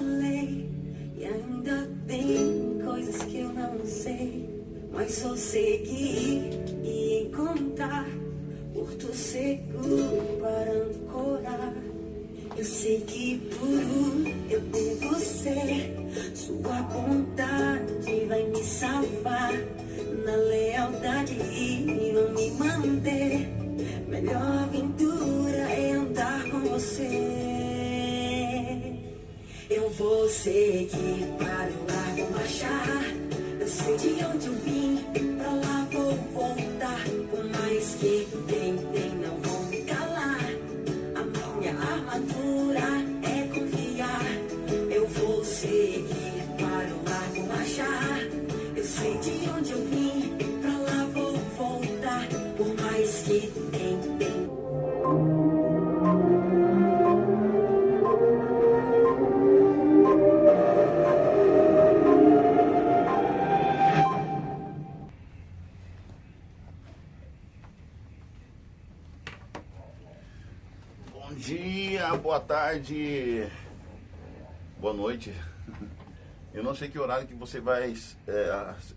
falei, e ainda tem coisas que eu não sei, mas só seguir e encontrar porto seguro para ancorar. Eu sei que puro eu devo ser, sua vontade vai me salvar. Na lealdade e não me manter, melhor aventura é andar com você. Eu vou seguir para o largo marchar, eu sei de onde eu vim, pra lá vou voltar. Por mais que tentem, não vou me calar, a minha armadura é confiar. Eu vou seguir para o largo marchar, eu sei de onde eu vim, pra lá vou voltar. Por mais que tentem. Bom dia, boa tarde, boa noite. Eu não sei que horário que você vai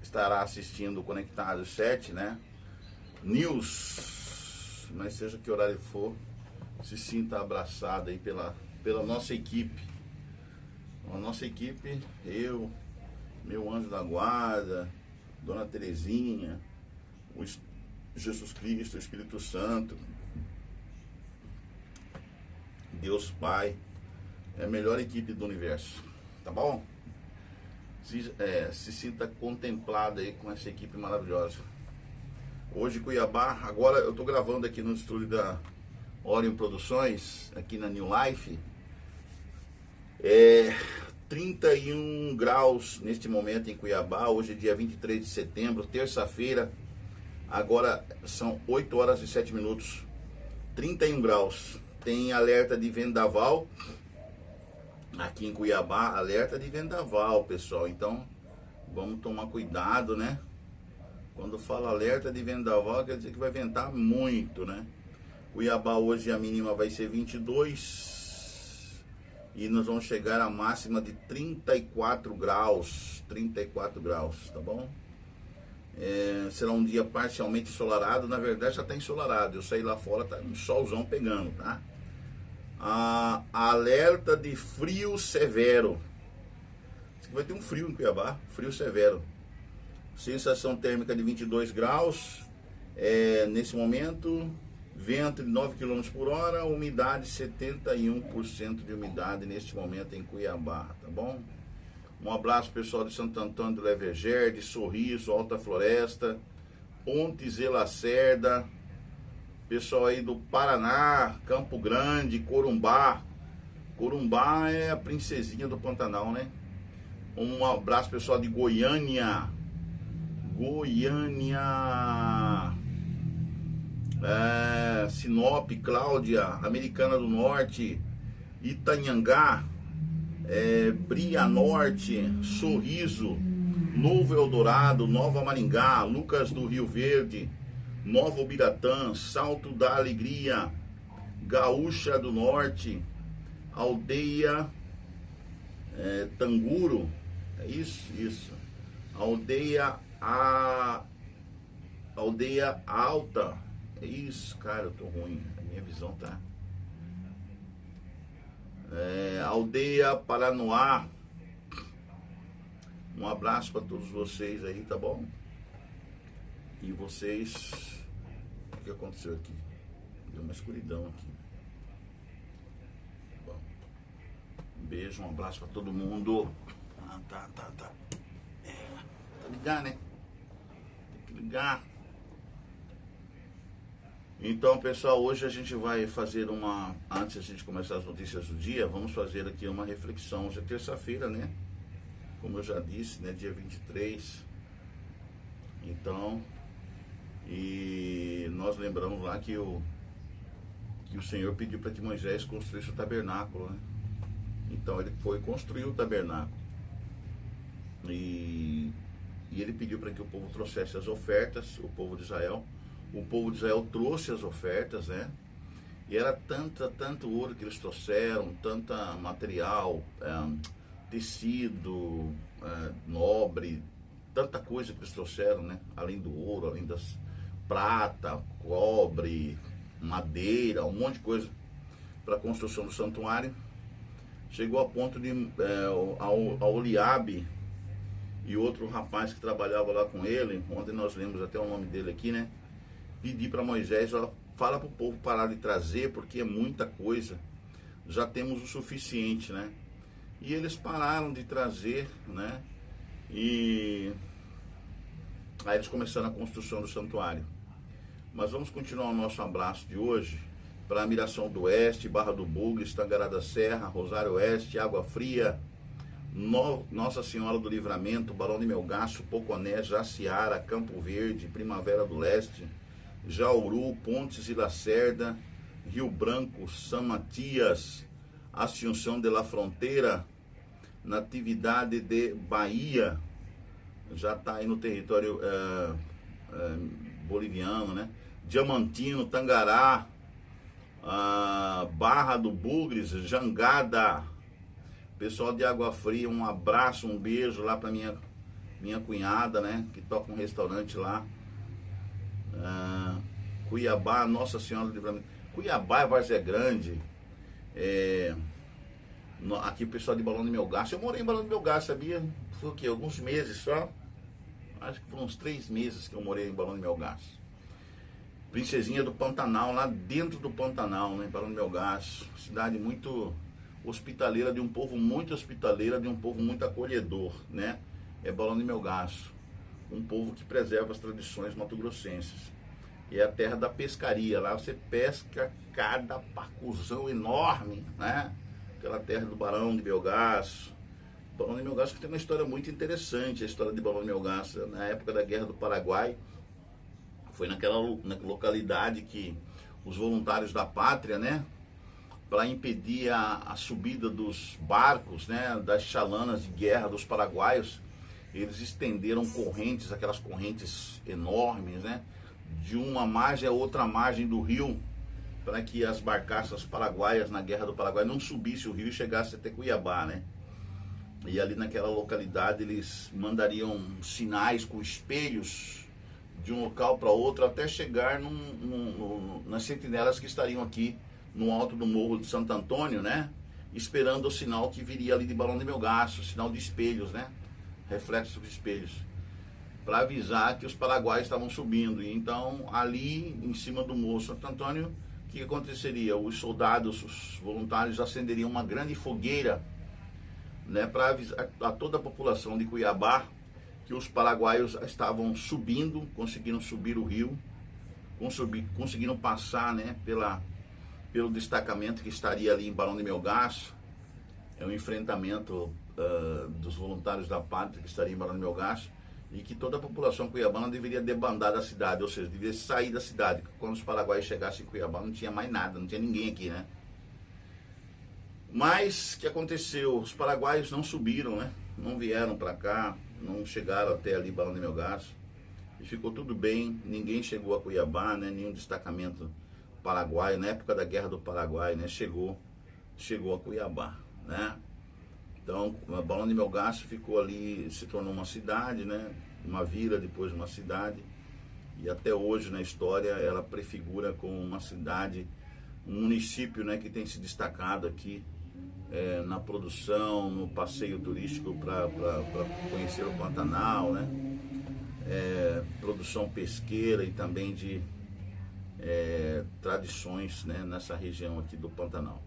estará assistindo o Conectado 7, né? News, mas seja que horário for, se sinta abraçado aí pela nossa equipe. A nossa equipe, eu, meu anjo da guarda, Dona Terezinha, o Jesus Cristo, o Espírito Santo, Deus Pai, é a melhor equipe do universo, tá bom? Se sinta contemplado aí com essa equipe maravilhosa. Hoje Cuiabá, agora eu tô gravando aqui no estúdio da Orion Produções, aqui na New Life. 31 graus neste momento em Cuiabá, hoje é dia 23 de setembro, terça-feira, agora são 8 horas e 7 minutos, 31 graus. Tem alerta de vendaval aqui em Cuiabá, alerta de vendaval, pessoal. Então, vamos tomar cuidado, né? Quando fala alerta de vendaval, quer dizer que vai ventar muito, né? Cuiabá hoje a mínima vai ser 22 e nós vamos chegar à máxima de 34 graus, tá bom? Será um dia parcialmente ensolarado, na verdade já está ensolarado. Eu saí lá fora, tá um solzão pegando, tá? Alerta de frio severo. Vai ter um frio em Cuiabá, frio severo. Sensação térmica de 22 graus. Nesse momento, vento de 9 km por hora, umidade 71% de umidade neste momento em Cuiabá, tá bom? Um abraço pessoal de Santo Antônio do Leveger, de Sorriso, Alta Floresta, Pontes e Lacerda, pessoal aí do Paraná, Campo Grande, Corumbá. Corumbá é a princesinha do Pantanal, né? Um abraço pessoal de Goiânia, Sinop, Cláudia, Americana do Norte, Itanhangá, Bria Norte, Sorriso, Novo Eldorado, Nova Maringá, Lucas do Rio Verde, Nova Ubiratã, Salto da Alegria, Gaúcha do Norte, Aldeia Tanguro, é isso, Aldeia Alta, é isso, cara, eu tô ruim, a minha visão tá. Aldeia Paranoá, um abraço para todos vocês aí, tá bom? E vocês, o que aconteceu aqui? Deu uma escuridão aqui. Bom, um beijo, um abraço para todo mundo. Tá ligar, né? Tem que ligar. Então, pessoal, hoje a gente vai fazer antes de a gente começar as notícias do dia, vamos fazer aqui uma reflexão. Hoje é terça-feira, né? Como eu já disse, né? Dia 23. Então, e nós lembramos lá que o Senhor pediu para que Moisés construísse o tabernáculo, né? Então ele foi construir o tabernáculo. E ele pediu para que o povo trouxesse as ofertas, o povo de Israel. O povo de Israel trouxe as ofertas, né? E era tanto ouro que eles trouxeram, tanta material, tecido, nobre, tanta coisa que eles trouxeram, né? Além do ouro, além das prata, cobre, madeira, um monte de coisa para a construção do santuário. Chegou a ponto de a Oliabe e outro rapaz que trabalhava lá com ele, onde nós lemos até o nome dele aqui, né? Pedir para Moisés, ó, fala para o povo parar de trazer, porque é muita coisa, já temos o suficiente, né? E eles pararam de trazer, né? E aí eles começaram a construção do santuário. Mas vamos continuar o nosso abraço de hoje para Miração do Oeste, Barra do Bugres, Tangará da Serra, Rosário Oeste, Água Fria, Nossa Senhora do Livramento, Barão de Melgaço, Poconé, Jaciara, Campo Verde, Primavera do Leste, Jauru, Pontes e Lacerda, Rio Branco, São Matias, Assunção de la Fronteira, Natividade de Bahia, já está aí no território boliviano, né? Diamantino, Tangará, Barra do Bugres, Jangada. Pessoal de Água Fria, um abraço, um beijo lá para minha cunhada, né? Que toca um restaurante lá. Cuiabá, Nossa Senhora do Livramento. Cuiabá é Várzea Grande. Aqui o pessoal de Balão de Melgaço. Eu morei em Balão de Melgaço, sabia? Foi o quê? Alguns meses só. Acho que foram uns 3 meses que eu morei em Balão de Melgaço. Princesinha do Pantanal, lá dentro do Pantanal, né? Balão de Melgaço. Cidade muito hospitaleira, de um povo muito hospitaleiro, de um povo muito acolhedor, né? É Balão de Melgaço. Um povo que preserva as tradições mato-grossenses. E é a terra da pescaria. Lá você pesca cada pacuzão enorme, né? Aquela terra do Barão de Melgaço. Balão de Melgaço que tem uma história muito interessante, a história de Balão de Melgaço. Na época da Guerra do Paraguai, foi na localidade que os voluntários da pátria, né? Para impedir a subida dos barcos, né? Das chalanas de guerra dos paraguaios, eles estenderam correntes, aquelas correntes enormes, né? De uma margem a outra margem do rio, para que as barcaças paraguaias na Guerra do Paraguai não subissem o rio e chegassem até Cuiabá, né? E ali naquela localidade eles mandariam sinais com espelhos de um local para outro até chegar nas sentinelas que estariam aqui no alto do Morro de Santo Antônio, né? Esperando o sinal que viria ali de Balão de Melgaço, sinal de espelhos, né? Reflexos de espelhos, para avisar que os paraguaios estavam subindo. E então ali em cima do Morro Santo Antônio, o que aconteceria? Os soldados, os voluntários acenderiam uma grande fogueira, né, para avisar a toda a população de Cuiabá que os paraguaios estavam subindo, conseguiram subir o rio, conseguiram passar, né, pelo destacamento que estaria ali em Barão de Melgaço. É um enfrentamento dos voluntários da pátria que estaria em Barão de Melgaço, e que toda a população cuiabana deveria debandar da cidade, ou seja, deveria sair da cidade. Quando os paraguaios chegassem em Cuiabá não tinha mais nada, não tinha ninguém aqui, né? Mas o que aconteceu? Os paraguaios não subiram, né? Não vieram para cá, não chegaram até ali Balão de Melgaço, e ficou tudo bem. Ninguém chegou a Cuiabá, né? Nenhum destacamento paraguaio, na época da Guerra do Paraguai, né? Chegou a Cuiabá, né? Então, Balão de Melgaço ficou ali, se tornou uma cidade, né? Uma vila, depois uma cidade, e até hoje na história ela prefigura como uma cidade, um município, né, que tem se destacado aqui na produção, no passeio turístico para conhecer o Pantanal, né? Produção pesqueira e também de tradições, né, nessa região aqui do Pantanal.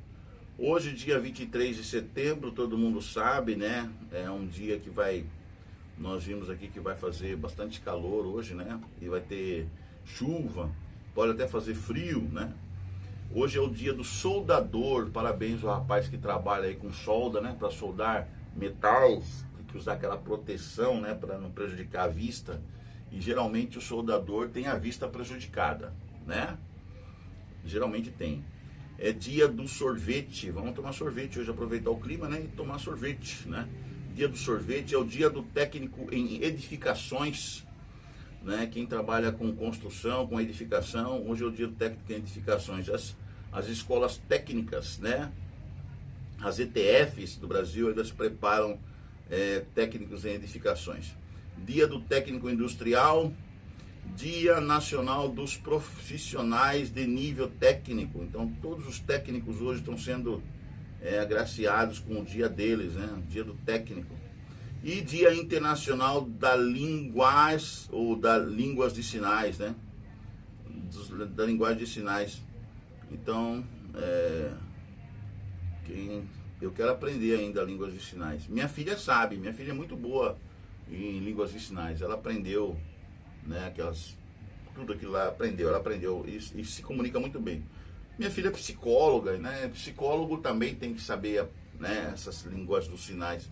Hoje, dia 23 de setembro, todo mundo sabe, né? É um dia que nós vimos aqui que vai fazer bastante calor hoje, né? E vai ter chuva, pode até fazer frio, né? Hoje é o dia do soldador. Parabéns ao rapaz que trabalha aí com solda, né? Para soldar metais, tem que usar aquela proteção, né? Para não prejudicar a vista. E geralmente o soldador tem a vista prejudicada, né? Geralmente tem. É dia do sorvete. Vamos tomar sorvete hoje, aproveitar o clima, né? E tomar sorvete, né? Dia do sorvete é o dia do técnico em edificações, né? Quem trabalha com construção, com edificação, hoje é o dia do técnico em edificações. As escolas técnicas, né? as ETFs do Brasil, elas preparam técnicos em edificações. Dia do técnico industrial, Dia Nacional dos Profissionais de Nível Técnico. Então, todos os técnicos hoje estão sendo agraciados com o dia deles, né? Dia do técnico. E Dia Internacional da Linguagem, ou da Línguas de Sinais, né? Da linguagem de sinais. Então, eu quero aprender ainda línguas de sinais. Minha filha sabe, minha filha é muito boa em línguas de sinais. Ela aprendeu, né, tudo aquilo lá ela aprendeu e se comunica muito bem. Minha filha é psicóloga, né? Psicólogo também tem que saber, né, essas linguagens dos sinais.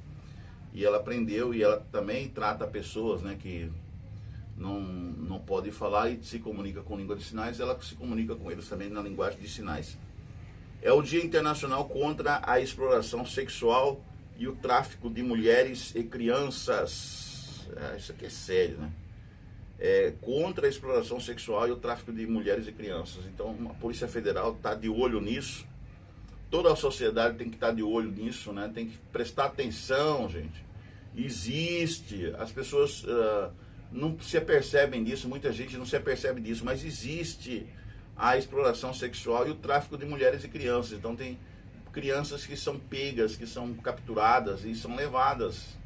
E ela aprendeu, e ela também trata pessoas, né, que não pode falar e se comunica com língua de sinais. Ela se comunica com eles também na linguagem de sinais. É o Dia Internacional contra a Exploração Sexual e o Tráfico de Mulheres e Crianças. Isso aqui é sério, né? Contra a exploração sexual e o tráfico de mulheres e crianças. Então, a Polícia Federal está de olho nisso. Toda a sociedade tem que estar de olho nisso, né? Tem que prestar atenção, gente. Existe. As pessoas não se apercebem disso, muita gente não se apercebe disso, mas existe a exploração sexual e o tráfico de mulheres e crianças. Então, tem crianças que são pegas, que são capturadas e são levadas.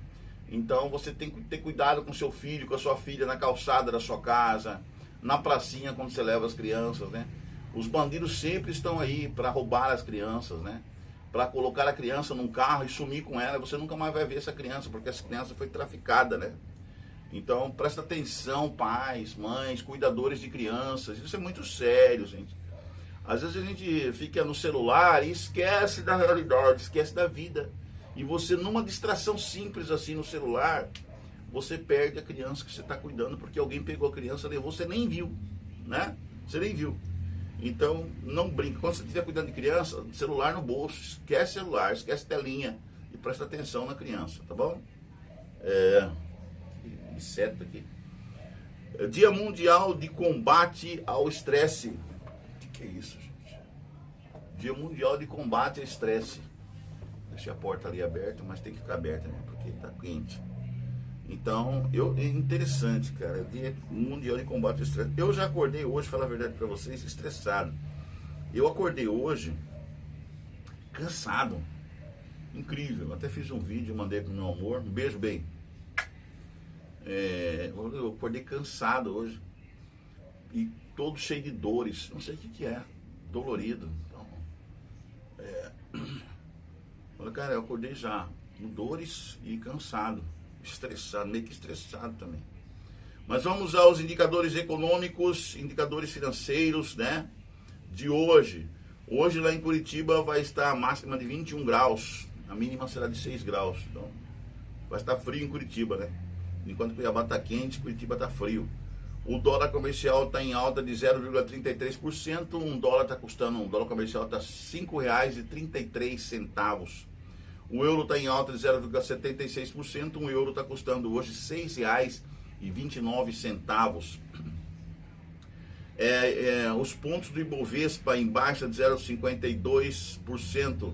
Então, você tem que ter cuidado com seu filho, com a sua filha, na calçada da sua casa, na pracinha, quando você leva as crianças, né? Os bandidos sempre estão aí para roubar as crianças, né? Para colocar a criança num carro e sumir com ela. Você nunca mais vai ver essa criança, porque essa criança foi traficada, né? Então, presta atenção, pais, mães, cuidadores de crianças. Isso é muito sério, gente. Às vezes a gente fica no celular e esquece da realidade, esquece da vida. E você, numa distração simples assim no celular, você perde a criança que você está cuidando, porque alguém pegou a criança, levou, você nem viu, né? Você nem viu. Então, não brinca. Quando você estiver cuidando de criança, celular no bolso, esquece celular, esquece telinha e presta atenção na criança, tá bom? Inseto aqui. Dia Mundial de Combate ao Estresse. O que é isso, gente? Dia Mundial de Combate ao Estresse. Deixei a porta ali aberta, mas tem que ficar aberta, né? Porque tá quente. Então, é interessante, cara. Dia Mundial de Combate ao Estresse. Eu já acordei hoje, falar a verdade pra vocês, estressado. Eu acordei hoje cansado. Incrível. Até fiz um vídeo, mandei pro meu amor. Um beijo, bem. Eu acordei cansado hoje. E todo cheio de dores. Não sei o que é. Dolorido. Então, olha, cara, eu acordei já com dores e cansado. Estressado, meio que estressado também. Mas vamos aos indicadores econômicos, indicadores financeiros, né? De hoje. Hoje lá em Curitiba vai estar a máxima de 21 graus. A mínima será de 6 graus. Então, vai estar frio em Curitiba, né? Enquanto Cuiabá está quente, Curitiba está frio. O dólar comercial está em alta de 0,33%. Um dólar comercial está R$ 5,33. O euro está em alta de 0,76%. Um euro está custando hoje R$ 6,29. Os pontos do Ibovespa em baixa de 0,52%.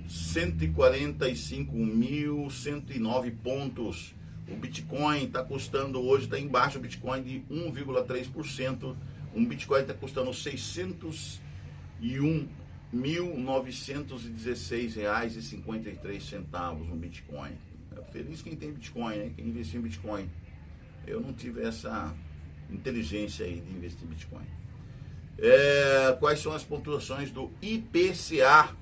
145.109 pontos. O Bitcoin está custando hoje, está em baixa o Bitcoin de 1,3%. Um Bitcoin está custando R$ 601.916,53 um Bitcoin. Feliz quem tem Bitcoin, né? Quem investiu em Bitcoin. Eu não tive essa inteligência aí de investir em Bitcoin. Quais são as pontuações do IPCA,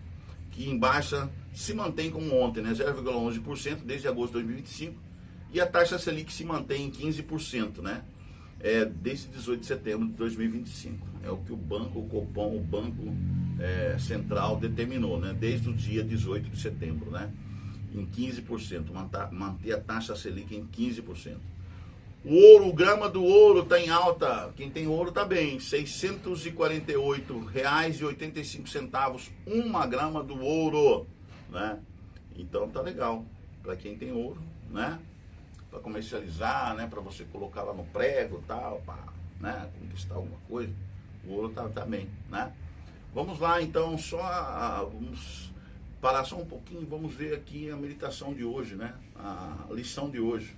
que em baixa se mantém como ontem, né? 0,11% desde agosto de 2025. E a taxa Selic se mantém em 15%, né? Desde 18 de setembro de 2025. É o que o Copom, o Banco Central determinou, né? Desde o dia 18 de setembro, né? Em 15%, manter a taxa Selic em 15%. O grama do ouro está em alta. Quem tem ouro está bem, R$ 648,85 uma grama do ouro, né? Então tá legal para quem tem ouro, né? Para comercializar, né? Para você colocar lá no prego, tal, para, né? Conquistar alguma coisa. O ouro tá bem, né? Vamos lá, então, vamos parar só um pouquinho, vamos ver aqui a meditação de hoje, né? A lição de hoje.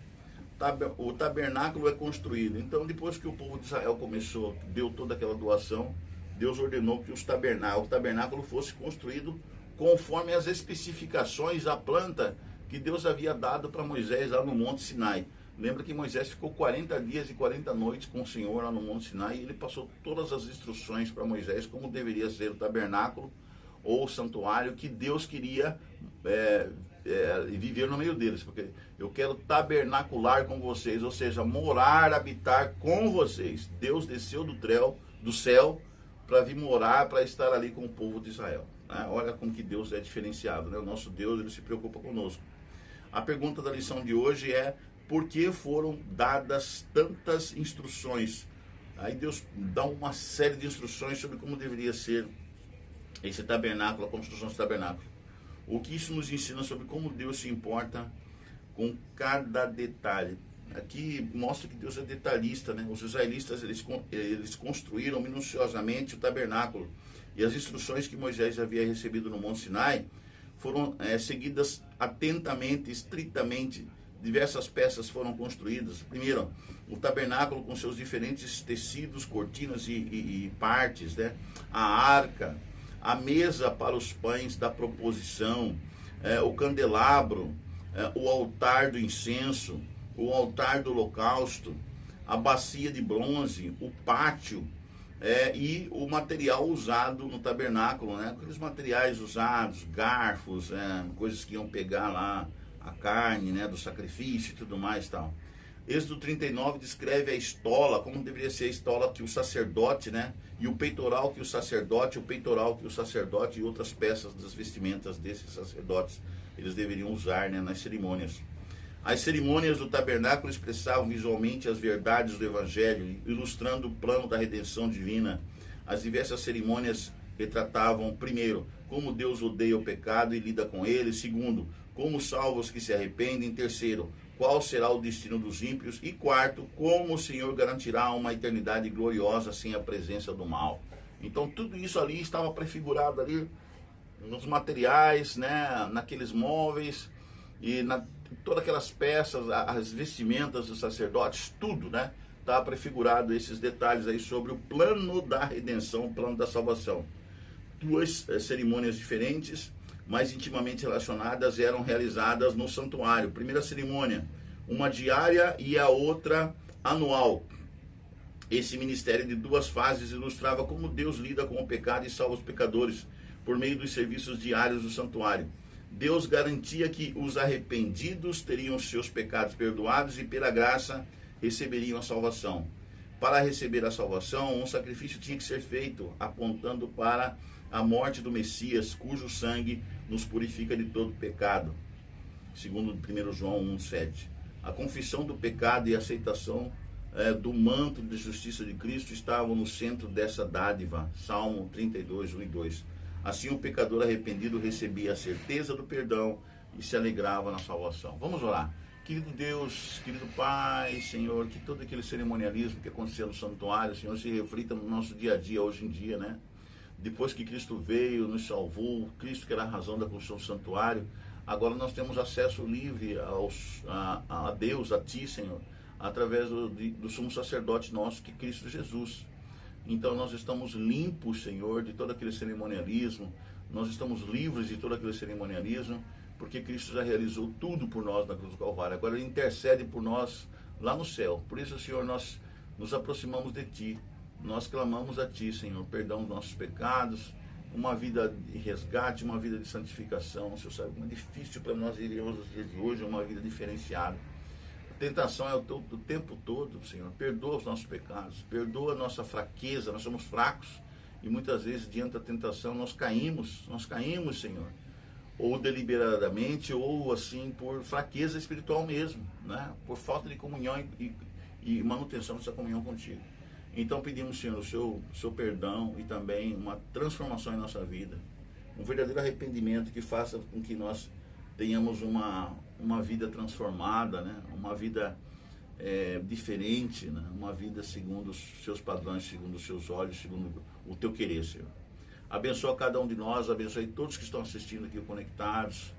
O tabernáculo é construído. Então, depois que o povo de Israel começou, deu toda aquela doação, Deus ordenou que o tabernáculo fosse construído conforme as especificações, a planta que Deus havia dado para Moisés lá no Monte Sinai. Lembra que Moisés ficou 40 dias e 40 noites com o Senhor lá no Monte Sinai, e ele passou todas as instruções para Moisés como deveria ser o tabernáculo ou o santuário que Deus queria viver no meio deles, porque eu quero tabernacular com vocês, ou seja, morar, habitar com vocês. Deus desceu do céu para vir morar, para estar ali com o povo de Israel. Né? Olha como que Deus é diferenciado, né? O nosso Deus, ele se preocupa conosco. A pergunta da lição de hoje é: por que foram dadas tantas instruções? Aí Deus dá uma série de instruções sobre como deveria ser esse tabernáculo, a construção desse tabernáculo. O que isso nos ensina sobre como Deus se importa com cada detalhe. Aqui mostra que Deus é detalhista, né? Os israelitas, eles construíram minuciosamente o tabernáculo. E as instruções que Moisés havia recebido no Monte Sinai foram seguidas atentamente, estritamente. Diversas peças foram construídas. Primeiro, o tabernáculo com seus diferentes tecidos, cortinas e partes, né? A arca, a mesa para os pães da proposição, o candelabro, o altar do incenso, o altar do holocausto, a bacia de bronze, o pátio e o material usado no tabernáculo, né? Aqueles materiais usados, garfos, coisas que iam pegar lá a carne, né, do sacrifício e tudo mais, tal. Êxodo 39 descreve a estola, como deveria ser a estola que o sacerdote, né, e o peitoral que o sacerdote e outras peças das vestimentas desses sacerdotes eles deveriam usar, né, nas cerimônias. As cerimônias do tabernáculo expressavam visualmente as verdades do Evangelho, ilustrando o plano da redenção divina. As diversas cerimônias retratavam, primeiro, como Deus odeia o pecado e lida com ele; segundo, como salva os que se arrependem; terceiro, qual será o destino dos ímpios; e quarto, como o Senhor garantirá uma eternidade gloriosa sem a presença do mal. Então tudo isso ali estava prefigurado ali nos materiais, né, naqueles móveis e todas aquelas peças, as vestimentas dos sacerdotes, tudo, né, estava prefigurado esses detalhes aí sobre o plano da redenção, o plano da salvação. Duas cerimônias diferentes, mais intimamente relacionadas, eram realizadas no santuário. Primeira cerimônia, uma diária e a outra anual. Esse ministério de duas fases ilustrava como Deus lida com o pecado e salva os pecadores por meio dos serviços diários do santuário. Deus garantia que os arrependidos teriam seus pecados perdoados e pela graça receberiam a salvação. Para receber a salvação, um sacrifício tinha que ser feito, apontando para a morte do Messias, cujo sangue nos purifica de todo pecado. Segundo 1 João 1,7. A confissão do pecado e a aceitação do manto de justiça de Cristo estavam no centro dessa dádiva. Salmo 32, 1 e 2. Assim o pecador arrependido recebia a certeza do perdão e se alegrava na salvação. Vamos orar. Querido Deus, querido Pai, Senhor, que todo aquele cerimonialismo que acontecia no santuário, Senhor, se reflita no nosso dia a dia, hoje em dia, né? Depois que Cristo veio, nos salvou, Cristo que era a razão da construção do santuário, agora nós temos acesso livre a Deus, a Ti, Senhor, através do sumo sacerdote nosso, que é Cristo Jesus. Então nós estamos limpos, Senhor, de todo aquele cerimonialismo, nós estamos livres de todo aquele cerimonialismo, porque Cristo já realizou tudo por nós na cruz do Calvário. Agora Ele intercede por nós lá no céu. Por isso, Senhor, nós nos aproximamos de Ti. Nós clamamos a Ti, Senhor, perdão dos nossos pecados, uma vida de resgate, uma vida de santificação. Senhor, sabe como é difícil para nós vivermos os dias de hoje, uma vida diferenciada. A tentação é o tempo todo, Senhor. Perdoa os nossos pecados, perdoa a nossa fraqueza. Nós somos fracos e muitas vezes, diante da tentação, nós caímos, Senhor. Ou deliberadamente, ou assim, por fraqueza espiritual mesmo, né? Por falta de comunhão e manutenção dessa comunhão contigo. Então pedimos, Senhor, o seu perdão e também uma transformação em nossa vida, um verdadeiro arrependimento que faça com que nós tenhamos uma vida transformada, né? Uma vida diferente, né? Uma vida segundo os seus padrões, segundo os seus olhos, segundo o teu querer, Senhor. Abençoa cada um de nós, abençoe todos que estão assistindo aqui, conectados,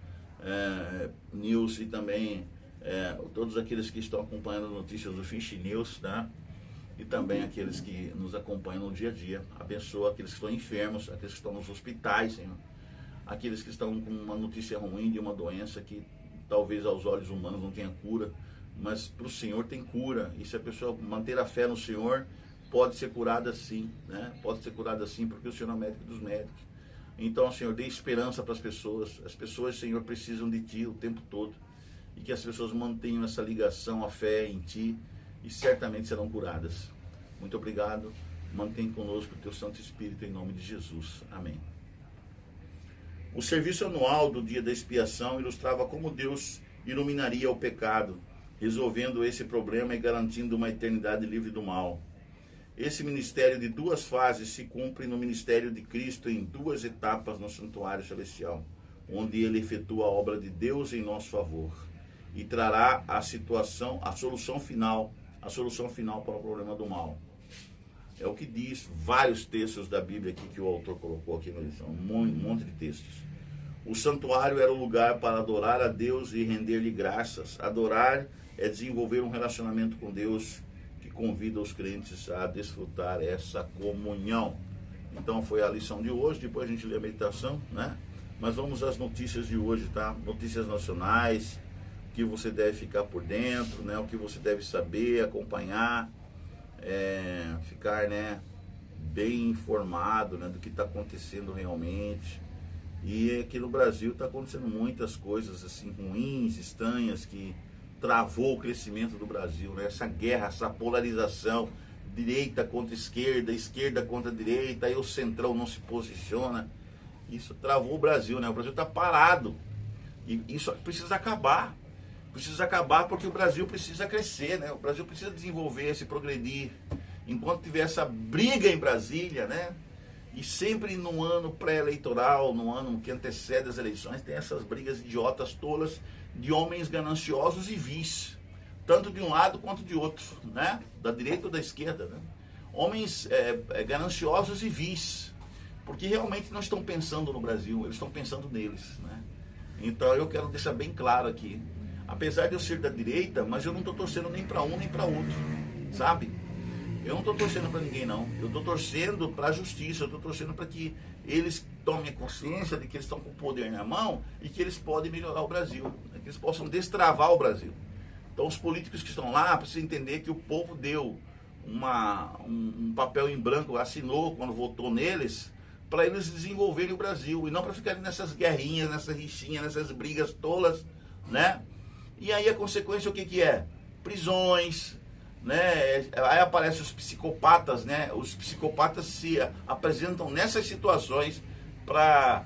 News, e também todos aqueles que estão acompanhando as notícias do Fish News, né? E também aqueles que nos acompanham no dia a dia. Abençoa aqueles que estão enfermos, aqueles que estão nos hospitais, Senhor. Aqueles que estão com uma notícia ruim de uma doença que talvez aos olhos humanos não tenha cura, mas para o Senhor tem cura. E se a pessoa manter a fé no Senhor, pode ser curada sim, né? Pode ser curada sim, porque o Senhor é o médico dos médicos. Então, Senhor, dê esperança para as pessoas. As pessoas, Senhor, precisam de Ti o tempo todo. E que as pessoas mantenham essa ligação, a fé em Ti, e certamente serão curadas. Muito obrigado. Mantém conosco o Teu Santo Espírito, em nome de Jesus. Amém. O serviço anual do Dia da Expiação ilustrava como Deus iluminaria o pecado, resolvendo esse problema e garantindo uma eternidade livre do mal. Esse ministério de duas fases se cumpre no ministério de Cristo em duas etapas no santuário celestial, onde ele efetua a obra de Deus em nosso favor e trará a solução final para o problema do mal. É o que diz vários textos da Bíblia aqui que o autor colocou aqui na lição, um monte de textos. O santuário era o lugar para adorar a Deus e render-lhe graças. Adorar é desenvolver um relacionamento com Deus que convida os crentes a desfrutar essa comunhão. Então foi a lição de hoje, depois a gente lê a meditação, né? Mas vamos às notícias de hoje, tá? Notícias nacionais, o que você deve ficar por dentro, né? O que você deve saber, acompanhar, ficar, né, bem informado, né, do que está acontecendo realmente. E aqui no Brasil está acontecendo muitas coisas assim ruins, estranhas, que travou o crescimento do Brasil, né? Essa guerra, essa polarização, direita contra esquerda, esquerda contra direita, aí o centrão não se posiciona. Isso travou o Brasil, né? O Brasil está parado. E isso precisa acabar. Precisa acabar porque o Brasil precisa crescer, né? O Brasil precisa desenvolver, se progredir. Enquanto tiver essa briga em Brasília, né? E sempre no ano pré-eleitoral, no ano que antecede as eleições, tem essas brigas idiotas, tolas, de homens gananciosos e vis, tanto de um lado quanto de outro, né? Da direita ou da esquerda, né? Homens gananciosos e vis, porque realmente não estão pensando no Brasil, eles estão pensando neles, né? Então eu quero deixar bem claro aqui, apesar de eu ser da direita, mas eu não estou torcendo nem para um nem para outro, sabe? Eu não estou torcendo para ninguém, não. Eu estou torcendo para a justiça, eu estou torcendo para que eles tomem consciência de que eles estão com o poder na mão e que eles podem melhorar o Brasil, né? Que eles possam destravar o Brasil. Então os políticos que estão lá precisam entender que o povo deu um papel em branco, assinou quando votou neles, para eles desenvolverem o Brasil e não para ficarem nessas guerrinhas, nessas rixinhas, nessas brigas tolas, né? E aí a consequência o que é? Prisões, né? Aí aparecem os psicopatas, né? Os psicopatas se apresentam nessas situações para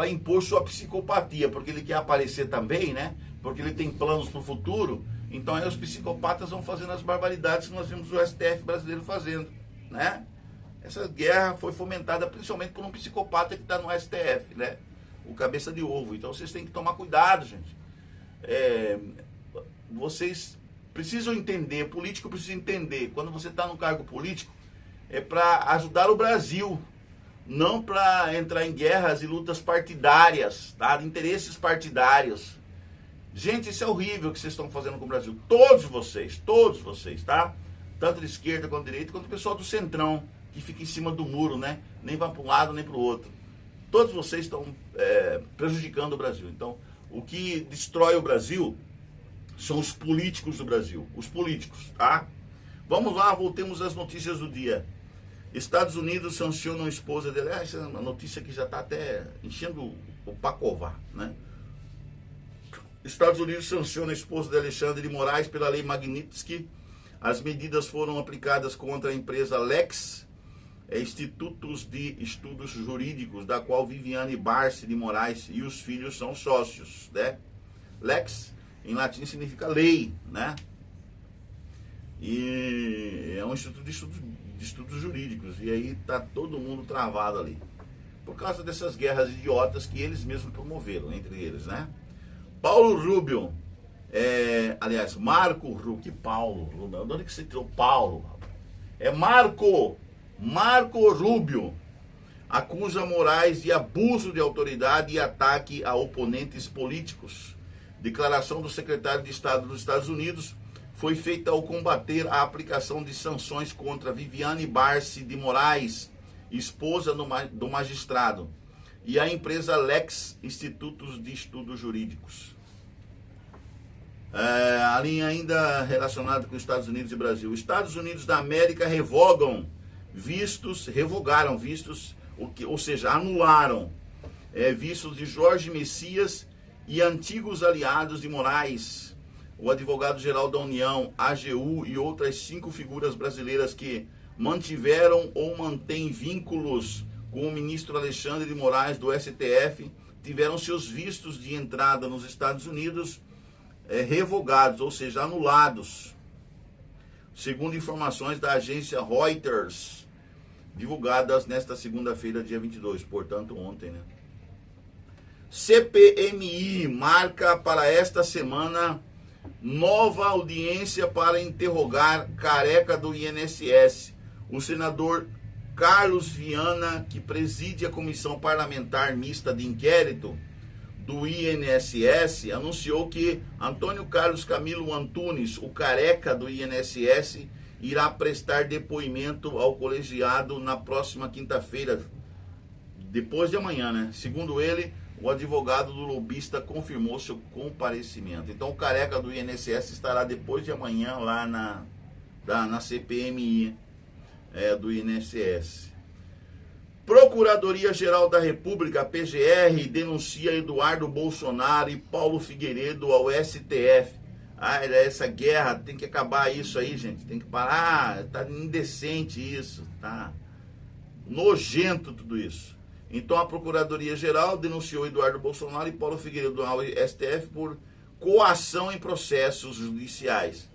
impor sua psicopatia, porque ele quer aparecer também, né? Porque ele tem planos para o futuro. Então aí os psicopatas vão fazendo as barbaridades que nós vimos o STF brasileiro fazendo, né? Essa guerra foi fomentada principalmente por um psicopata que está no STF, né? O cabeça de ovo. Então vocês têm que tomar cuidado, gente. Vocês precisam entender, político precisa entender, quando você está no cargo político, é para ajudar o Brasil, não para entrar em guerras e lutas partidárias, tá? De interesses partidários. Gente, isso é horrível que vocês estão fazendo com o Brasil. Todos vocês, tá? Tanto de esquerda quanto de direita, quanto o pessoal do centrão, que fica em cima do muro, né? Nem vai para um lado nem para o outro. Todos vocês estão prejudicando o Brasil. Então, o que destrói o Brasil são os políticos do Brasil. Os políticos, tá? Vamos lá, voltemos às notícias do dia. Estados Unidos sancionam a esposa dele. Essa é uma notícia que já está até enchendo o pacová, né? Estados Unidos sanciona a esposa de Alexandre de Moraes pela lei Magnitsky. As medidas foram aplicadas contra a empresa Lex, Institutos de Estudos Jurídicos, da qual Viviane Barsi de Moraes e os filhos são sócios, né? Lex, em latim, significa lei, né? E é um instituto de estudos jurídicos. E aí tá todo mundo travado ali. Por causa dessas guerras idiotas que eles mesmos promoveram, entre eles, né? Paulo Rubio, aliás, Marco Rubio, que Paulo Rubio, de onde que você tirou Paulo? É Marco Rubio, acusa Moraes de abuso de autoridade e ataque a oponentes políticos. Declaração do secretário de Estado dos Estados Unidos foi feita ao combater a aplicação de sanções contra Viviane Barsi de Moraes, esposa do magistrado, e a empresa Lex Institutos de Estudos Jurídicos. A linha ainda relacionada com os Estados Unidos e Brasil. Os Estados Unidos da América revogaram vistos, ou seja, anularam vistos de Jorge Messias e antigos aliados de Moraes, o advogado-geral da União, AGU e outras 5 figuras brasileiras que mantiveram ou mantêm vínculos com o ministro Alexandre de Moraes do STF, tiveram seus vistos de entrada nos Estados Unidos revogados, ou seja, anulados, segundo informações da agência Reuters, divulgadas nesta segunda-feira, dia 22, portanto ontem, né? CPMI marca para esta semana nova audiência para interrogar careca do INSS. O senador Carlos Viana, que preside a Comissão Parlamentar Mista de Inquérito do INSS, anunciou que Antônio Carlos Camilo Antunes, o careca do INSS, irá prestar depoimento ao colegiado na próxima quinta-feira, depois de amanhã, né? Segundo ele, o advogado do lobista confirmou seu comparecimento. Então o careca do INSS estará depois de amanhã lá na CPMI do INSS. Procuradoria-Geral da República, PGR, denuncia Eduardo Bolsonaro e Paulo Figueiredo ao STF. Essa guerra, tem que acabar isso aí, gente. Tem que parar, tá indecente isso, tá nojento tudo isso. Então a Procuradoria-Geral denunciou Eduardo Bolsonaro e Paulo Figueiredo ao STF por coação em processos judiciais.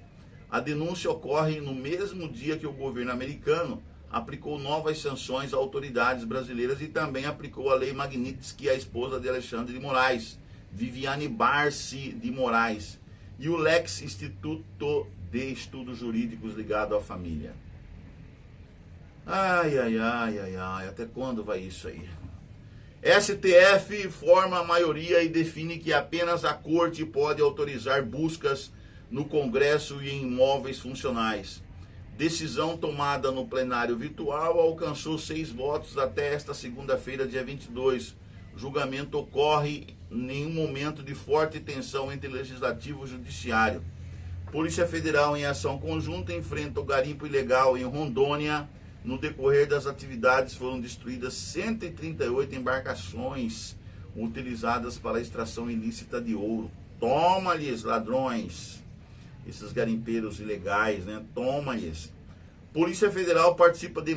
A denúncia ocorre no mesmo dia que o governo americano aplicou novas sanções a autoridades brasileiras e também aplicou a Lei Magnitsky à esposa de Alexandre de Moraes, Viviane Barsi de Moraes, e o Lex Instituto de Estudos Jurídicos ligado à família. Ai, até quando vai isso aí? STF forma a maioria e define que apenas a corte pode autorizar buscas no Congresso e em imóveis funcionais. Decisão tomada no plenário virtual alcançou 6 votos até esta segunda-feira, dia 22. Julgamento ocorre em um momento de forte tensão entre Legislativo e Judiciário. Polícia Federal, em ação conjunta, enfrenta o garimpo ilegal em Rondônia. No decorrer das atividades foram destruídas 138 embarcações utilizadas para a extração ilícita de ouro. Toma-lhes, ladrões! Esses garimpeiros ilegais, né? Toma-lhes. Polícia Federal participa de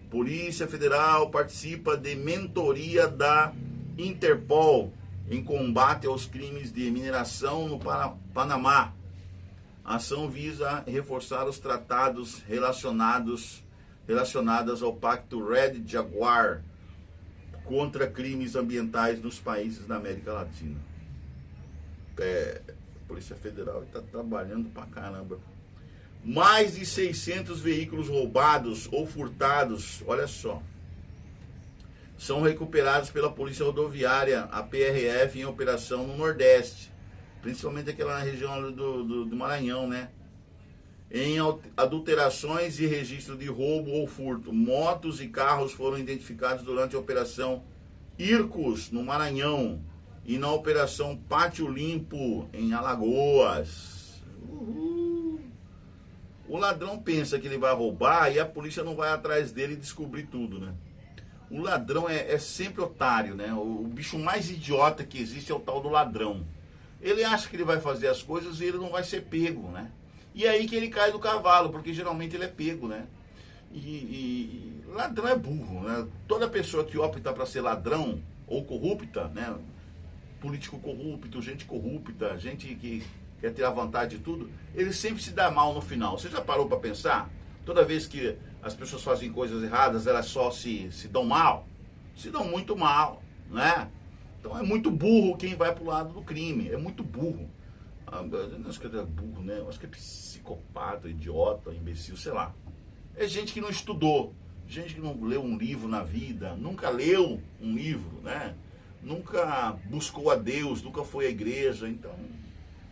Polícia Federal participa de mentoria da Interpol em combate aos crimes de mineração no Panamá. A ação visa reforçar os tratados relacionados ao Pacto Red Jaguar contra crimes ambientais nos países da América Latina. A Polícia Federal está trabalhando pra caramba. Mais de 600 veículos roubados ou furtados, olha só, são recuperados pela Polícia Rodoviária, a PRF, em operação no Nordeste, principalmente aquela na região do Maranhão, né? Em adulterações e registro de roubo ou furto, motos e carros foram identificados durante a operação Ircos, no Maranhão, e na operação Pátio Limpo, em Alagoas. O ladrão pensa que ele vai roubar e a polícia não vai atrás dele e descobrir tudo, né? O ladrão é sempre otário, né? O bicho mais idiota que existe é o tal do ladrão. Ele acha que ele vai fazer as coisas e ele não vai ser pego, né? E é aí que ele cai do cavalo, porque geralmente ele é pego, né? E ladrão é burro, né? Toda pessoa que opta para ser ladrão ou corrupta, né? Político corrupto, gente corrupta, gente que quer tirar vantagem de tudo, ele sempre se dá mal no final. Você já parou para pensar? Toda vez que as pessoas fazem coisas erradas, elas só se dão mal? Se dão muito mal, né? Então é muito burro quem vai pro lado do crime, é muito burro. Eu não acho que é burro, né? Eu acho que é psicopata, idiota, imbecil, sei lá. É gente que não estudou, gente que não leu um livro na vida, nunca leu um livro, né? Nunca buscou a Deus, nunca foi à igreja, então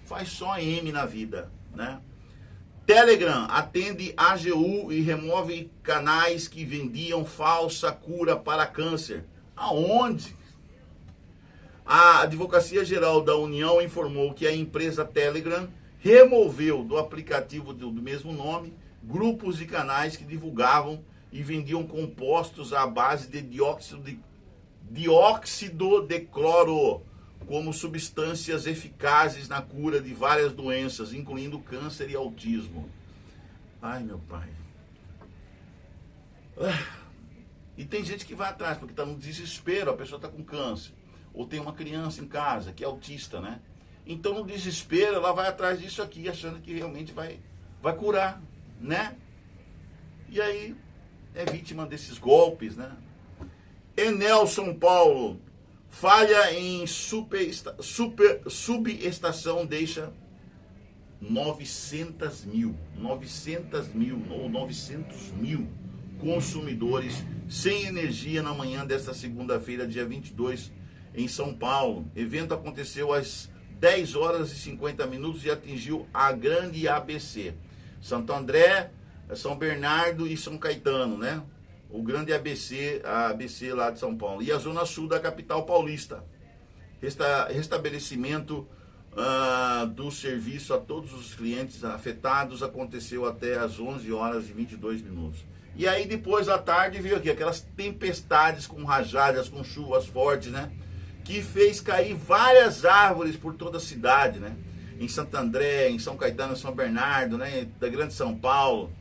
faz só M na vida, né? Telegram atende AGU e remove canais que vendiam falsa cura para câncer. Aonde? A Advocacia Geral da União informou que a empresa Telegram removeu do aplicativo do mesmo nome grupos e canais que divulgavam e vendiam compostos à base de dióxido de cloro como substâncias eficazes na cura de várias doenças, incluindo câncer e autismo. Ai, meu pai. E tem gente que vai atrás, porque está no desespero, a pessoa está com câncer. Ou tem uma criança em casa que é autista, né? Então, no desespero, ela vai atrás disso aqui, achando que realmente vai curar, né? E aí, é vítima desses golpes, né? Enel São Paulo, falha em subestação deixa 900 mil consumidores sem energia na manhã desta segunda-feira, dia 22, em São Paulo. O evento aconteceu às 10 horas e 50 minutos e atingiu a grande ABC. Santo André, São Bernardo e São Caetano, né? O grande ABC, a ABC lá de São Paulo. E a zona sul da capital paulista. Restabelecimento do serviço a todos os clientes afetados aconteceu até às 11 horas e 22 minutos. E aí depois à tarde veio aqui aquelas tempestades com rajadas, com chuvas fortes, né? Que fez cair várias árvores por toda a cidade, né? Em Santo André, em São Caetano, São Bernardo, né? Da Grande São Paulo.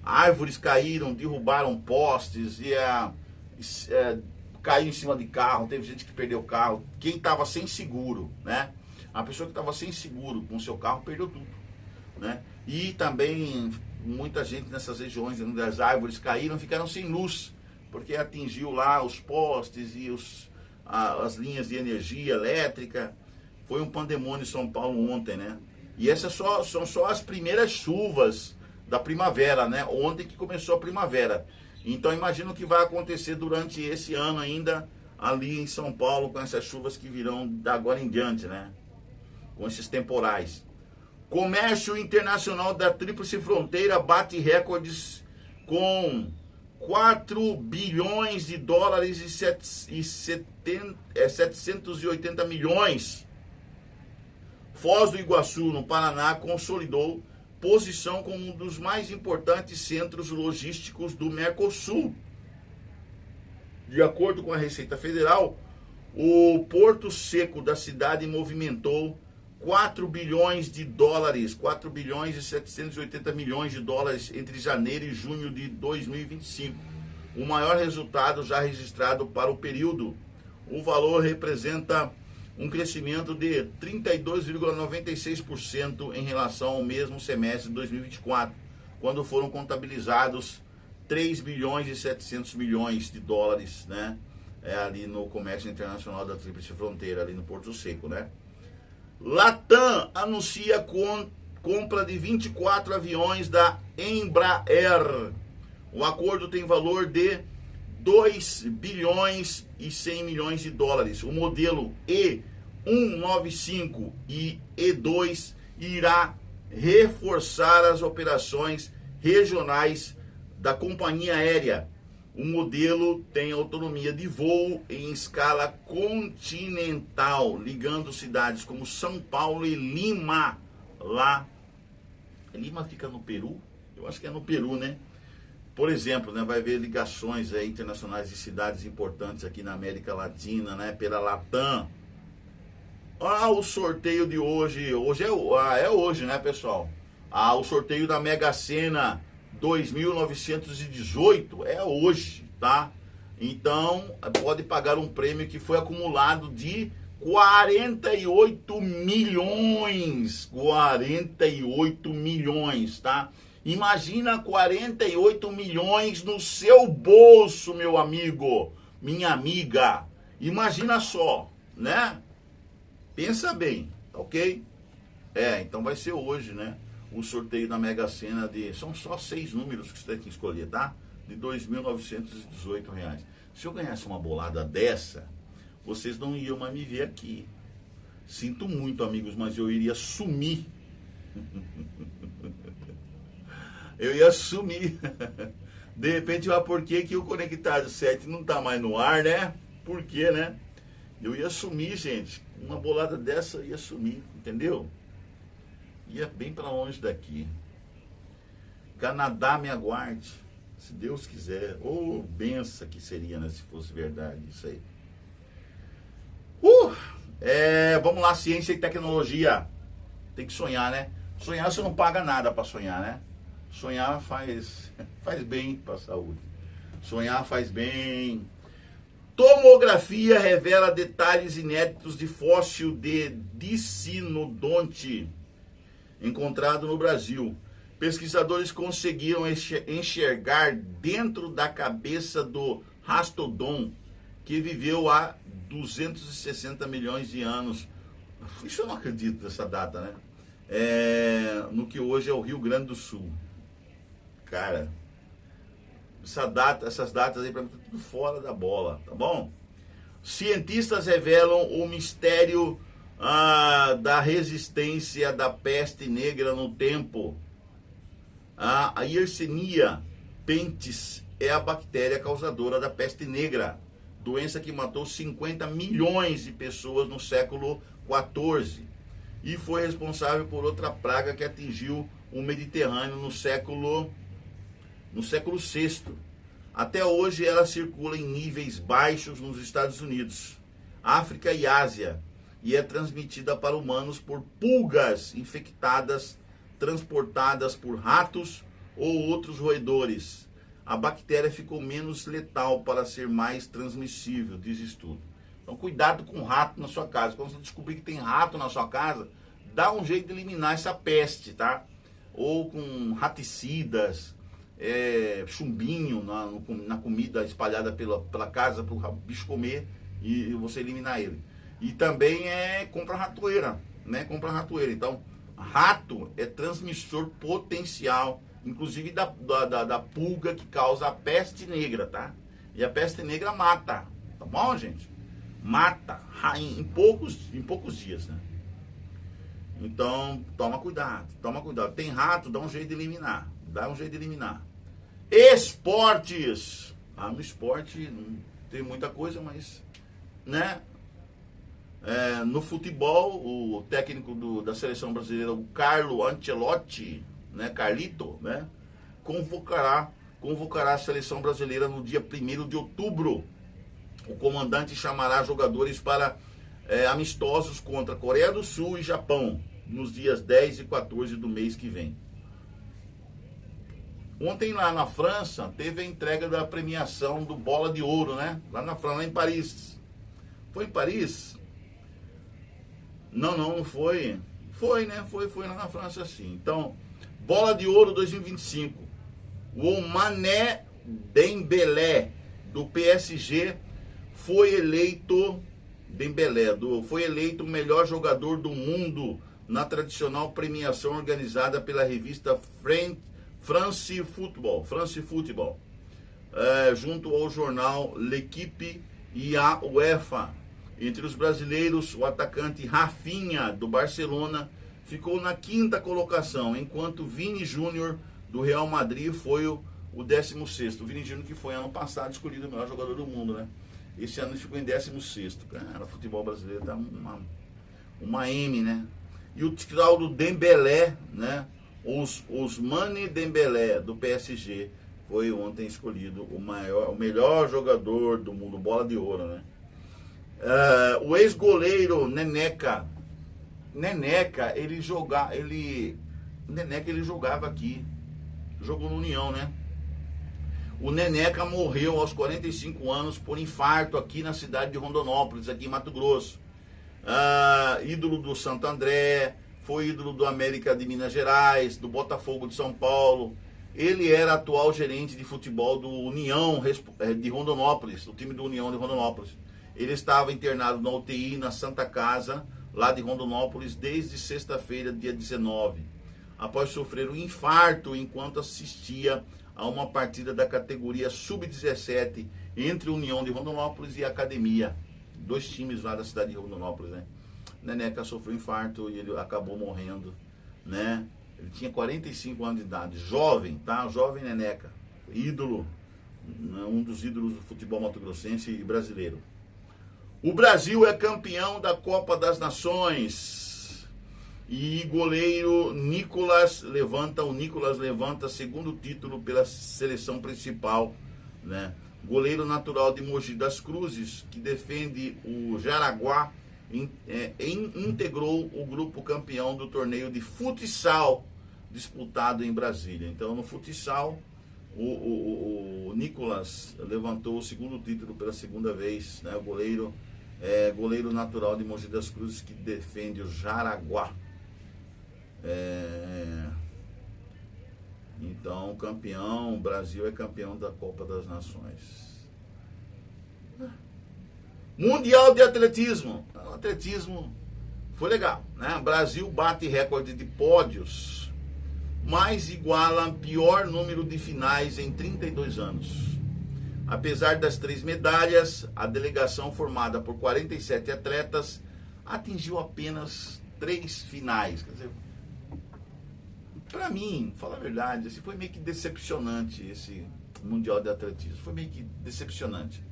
Árvores caíram, derrubaram postes e caiu em cima de carro. Teve gente que perdeu o carro. Quem estava sem seguro, né? A pessoa que estava sem seguro com o seu carro perdeu tudo, né? E também muita gente nessas regiões onde as árvores caíram ficaram sem luz, porque atingiu lá os postes e as linhas de energia elétrica. Foi um pandemônio em São Paulo ontem, né? E essas são só as primeiras chuvas da primavera, né? Ontem que começou a primavera. Então imagino o que vai acontecer durante esse ano ainda ali em São Paulo com essas chuvas que virão da agora em diante, né? Com esses temporais. Comércio internacional da Tríplice Fronteira bate recordes com 4 bilhões de dólares e 780 milhões. Foz do Iguaçu, no Paraná, consolidou posição como um dos mais importantes centros logísticos do Mercosul. De acordo com a Receita Federal, o Porto Seco da cidade movimentou 4 bilhões de dólares, 4 bilhões e 780 milhões de dólares entre janeiro e junho de 2025. O maior resultado já registrado para o período. O valor representa um crescimento de 32,96% em relação ao mesmo semestre de 2024, quando foram contabilizados 3 bilhões e 700 milhões de dólares, né? Ali no comércio internacional da Tríplice Fronteira, ali no Porto Seco, né? Latam anuncia compra de 24 aviões da Embraer. O acordo tem valor de 2 bilhões e 100 milhões de dólares. O modelo E195 e E2 irá reforçar as operações regionais da companhia aérea. O modelo tem autonomia de voo em escala continental, ligando cidades como São Paulo e Lima. Lá, Lima fica no Peru? Eu acho que é no Peru, né? Por exemplo, né, vai haver ligações internacionais de cidades importantes aqui na América Latina, né, pela Latam. O sorteio de hoje é hoje, né, pessoal? O sorteio da Mega Sena 2.918 é hoje, tá? Então, pode pagar um prêmio que foi acumulado de 48 milhões. 48 milhões, tá? Imagina 48 milhões no seu bolso, meu amigo, minha amiga. Imagina só, né? Pensa bem, ok? Então vai ser hoje, né? O sorteio da Mega Sena são só 6 números que você tem que escolher, tá? de R$ 2.918. Se eu ganhasse uma bolada dessa, vocês não iam mais me ver aqui. Sinto muito, amigos, mas eu iria sumir. Eu ia sumir. De repente, por que o Conectado 7 não tá mais no ar, né? Por quê, né? Eu ia sumir, gente. Uma bolada dessa eu ia sumir, entendeu? Ia bem para longe daqui. Canadá me aguarde, se Deus quiser. Ô, benção que seria, né, se fosse verdade isso aí. Vamos lá, ciência e tecnologia. Tem que sonhar, né? Sonhar você não paga nada para sonhar, né? Sonhar faz bem para a saúde. Sonhar faz bem. Tomografia revela detalhes inéditos de fóssil de dicinodonte encontrado no Brasil. Pesquisadores conseguiram enxergar dentro da cabeça do Mastodon, que viveu há 260 milhões de anos. Isso eu não acredito nessa data, né? No que hoje é o Rio Grande do Sul. Cara, essas datas aí pra mim estão tudo fora da bola, tá bom? Cientistas revelam o mistério da resistência da peste negra no tempo. A Yersinia pestis é a bactéria causadora da peste negra, doença que matou 50 milhões de pessoas no século XIV e foi responsável por outra praga que atingiu o Mediterrâneo no século VI. Até hoje ela circula em níveis baixos nos Estados Unidos, África e Ásia e é transmitida para humanos por pulgas infectadas transportadas por ratos ou outros roedores. A bactéria ficou menos letal para ser mais transmissível, diz estudo. Então cuidado com rato na sua casa. Quando você descobrir que tem rato na sua casa, dá um jeito de eliminar essa peste, tá? Ou com raticidas, chumbinho na comida espalhada pela casa para o bicho comer e você eliminar ele. E também compra ratoeira, né? Compra ratoeira. Então, rato é transmissor potencial, inclusive da pulga que causa a peste negra, tá? E a peste negra mata, tá bom, gente? Mata em poucos dias, né? Então, toma cuidado. Tem rato, dá um jeito de eliminar. Esportes. No esporte não tem muita coisa, mas, né? No futebol, o técnico da seleção brasileira, o Carlo Ancelotti, né, Carlito, né, convocará a seleção brasileira no dia 1º de outubro. O comandante chamará jogadores para amistosos contra Coreia do Sul e Japão, nos dias 10 e 14 do mês que vem. Ontem lá na França, teve a entrega da premiação do Bola de Ouro, né, lá na França, lá em Paris. Foi em Paris? Não foi. Foi, né? Foi lá na França, sim. Então, Bola de Ouro 2025. O Ousmane Dembélé, do PSG, foi eleito o melhor jogador do mundo na tradicional premiação organizada pela revista France Football, junto ao jornal L'Equipe e a UEFA. Entre os brasileiros, o atacante Rafinha, do Barcelona, ficou na 5ª colocação, enquanto Vini Júnior, do Real Madrid, foi o 16º. O Vini Júnior que foi ano passado escolhido o melhor jogador do mundo, né? Esse ano ele ficou em 16º. Cara, o futebol brasileiro tá uma M, né? E o tal do Dembélé, né? Ousmane Dembélé, do PSG, foi ontem escolhido o melhor jogador do mundo, Bola de Ouro, né? O ex-goleiro Neneca, ele jogava aqui, jogou no União, né? O Neneca morreu aos 45 anos por infarto aqui na cidade de Rondonópolis, aqui em Mato Grosso. Ídolo do Santo André, foi ídolo do América de Minas Gerais, do Botafogo de São Paulo. Ele era atual gerente de futebol do União de Rondonópolis, o time do União de Rondonópolis. Ele estava internado na UTI, na Santa Casa, lá de Rondonópolis, desde sexta-feira, dia 19. após sofrer um infarto enquanto assistia a uma partida da categoria Sub-17 entre União de Rondonópolis e Academia. 2 times lá da cidade de Rondonópolis, né? Neneca sofreu um infarto e ele acabou morrendo, né? Ele tinha 45 anos de idade, jovem, tá? Jovem Neneca, ídolo, um dos ídolos do futebol mato-grossense e brasileiro. O Brasil é campeão da Copa das Nações e o Nicolas levanta segundo título pela seleção principal, né? Goleiro natural de Mogi das Cruzes, que defende o Jaraguá, integrou o grupo campeão do torneio de futsal disputado em Brasília. Então, no futsal, o Nicolas levantou o segundo título pela segunda vez, né? O goleiro natural de Mogi das Cruzes, que defende o Jaraguá. Então, campeão, o Brasil é campeão da Copa das Nações. Mundial de Atletismo. O atletismo foi legal, né? O Brasil bate recorde de pódios, mas iguala pior número de finais em 32 anos. Apesar das 3 medalhas, a delegação formada por 47 atletas atingiu apenas 3 finais. Quer dizer, para mim, falar a verdade, foi meio que decepcionante esse Mundial de Atletismo. Foi meio que decepcionante.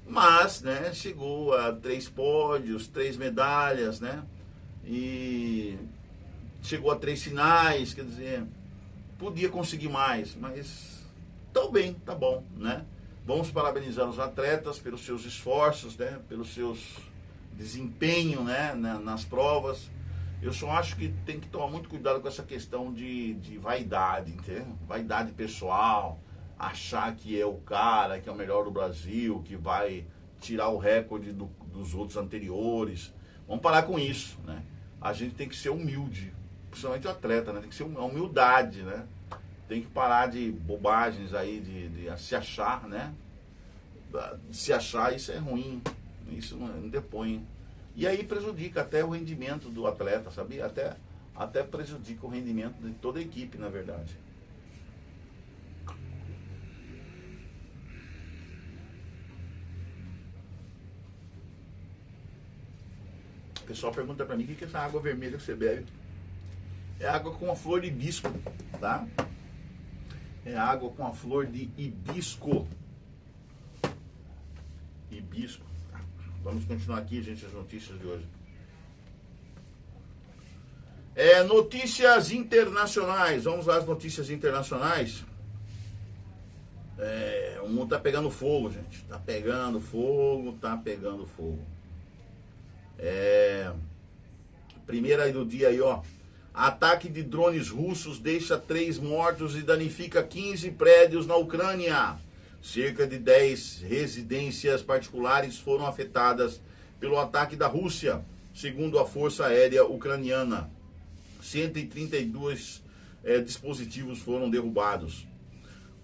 Mas, né, chegou a 3 pódios, 3 medalhas, né? E chegou a 3 finais, quer dizer, podia conseguir mais, mas tá bem, tá bom, né? Vamos parabenizar os atletas pelos seus esforços, né? Pelos seus desempenho, né? Nas provas. Eu só acho que tem que tomar muito cuidado com essa questão de vaidade, entendeu? Vaidade pessoal, achar que é o cara, que é o melhor do Brasil, que vai tirar o recorde dos outros anteriores. Vamos parar com isso, né? A gente tem que ser humilde, principalmente o atleta, né? Tem que ser uma humildade, né? Tem que parar de bobagens aí, de se achar, né? Se achar, isso é ruim, isso não depõe. E aí prejudica até o rendimento do atleta, sabia? Até prejudica o rendimento de toda a equipe, na verdade. O pessoal pergunta pra mim, o que é essa água vermelha que você bebe? É água com a flor de hibisco, tá? É água com a flor de hibisco. Hibisco. Vamos continuar aqui, gente, as notícias de hoje. Notícias internacionais. Vamos lá, as notícias internacionais. O mundo tá pegando fogo, gente. Tá pegando fogo, tá pegando fogo. Primeira aí do dia aí, ó. Ataque de drones russos deixa 3 mortos e danifica 15 prédios na Ucrânia. Cerca de 10 residências particulares foram afetadas pelo ataque da Rússia, segundo a Força Aérea Ucraniana. 132 dispositivos foram derrubados.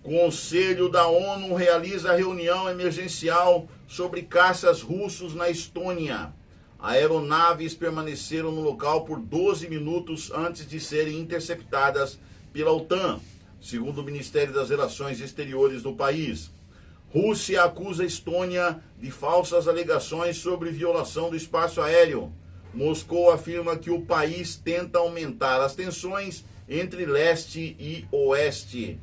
Conselho da ONU realiza reunião emergencial sobre caças russos na Estônia. Aeronaves permaneceram no local por 12 minutos antes de serem interceptadas pela OTAN, segundo o Ministério das Relações Exteriores do país. Rússia acusa a Estônia de falsas alegações sobre violação do espaço aéreo. Moscou afirma que o país tenta aumentar as tensões entre leste e oeste.